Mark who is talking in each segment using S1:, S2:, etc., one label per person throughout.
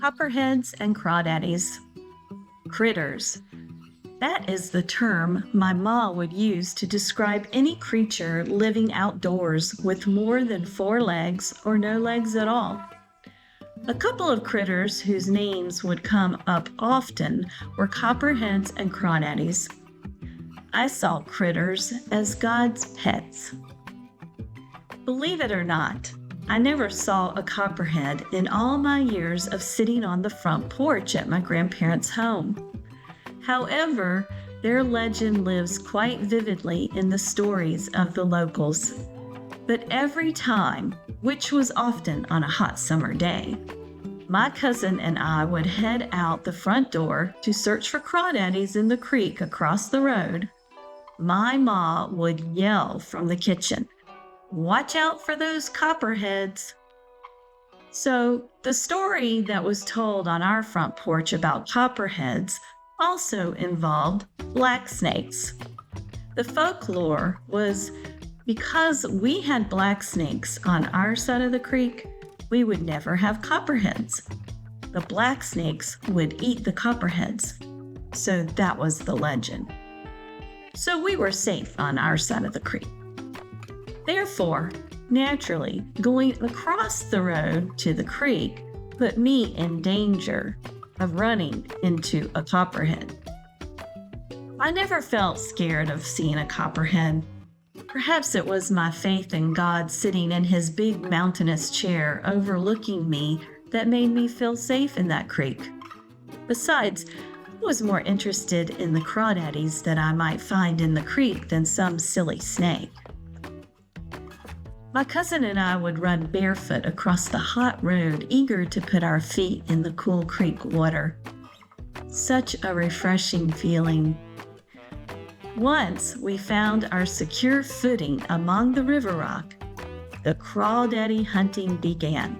S1: Copperheads and Crawdaddies. Critters. That is the term my ma would use to describe any creature living outdoors with more than 4 legs or no legs at all. A couple of critters whose names would come up often were Copperheads and Crawdaddies. I saw critters as God's pets. Believe it or not, I never saw a copperhead in all my years of sitting on the front porch at my grandparents' home. However, their legend lives quite vividly in the stories of the locals. But every time, which was often on a hot summer day, my cousin and I would head out the front door to search for crawdaddies in the creek across the road. My ma would yell from the kitchen, "Watch out for those copperheads." So the story that was told on our front porch about copperheads also involved black snakes. The folklore was because we had black snakes on our side of the creek, we would never have copperheads. The black snakes would eat the copperheads. So that was the legend. So we were safe on our side of the creek. Therefore, naturally, going across the road to the creek put me in danger of running into a copperhead. I never felt scared of seeing a copperhead. Perhaps it was my faith in God sitting in his big mountainous chair overlooking me that made me feel safe in that creek. Besides, I was more interested in the crawdaddies that I might find in the creek than some silly snake. My cousin and I would run barefoot across the hot road, eager to put our feet in the cool creek water. Such a refreshing feeling. Once we found our secure footing among the river rock, the crawdaddy hunting began.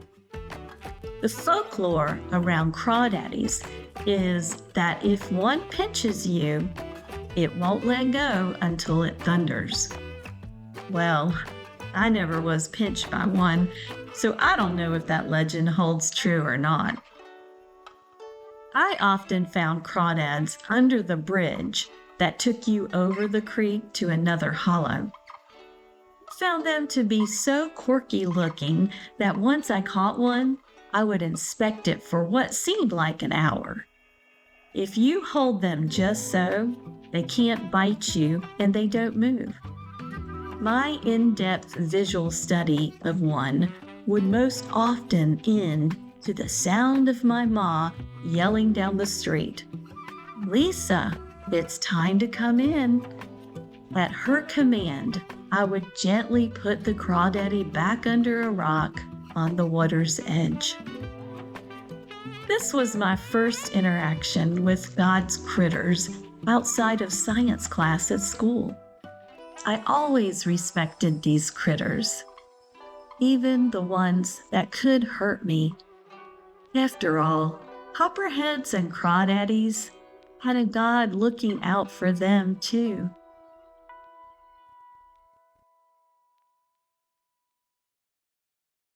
S1: The folklore around crawdaddies is that if one pinches you, it won't let go until it thunders. Well, I never was pinched by one, so I don't know if that legend holds true or not. I often found crawdads under the bridge that took you over the creek to another hollow. I found them to be so quirky looking that once I caught one, I would inspect it for what seemed like an hour. If you hold them just so, they can't bite you and they don't move. My in-depth visual study of one would most often end to the sound of my ma yelling down the street, "Lisa, it's time to come in." At her command, I would gently put the crawdaddy back under a rock on the water's edge. This was my first interaction with God's critters outside of science class at school. I always respected these critters, even the ones that could hurt me. After all, copperheads and crawdaddies had a God looking out for them too.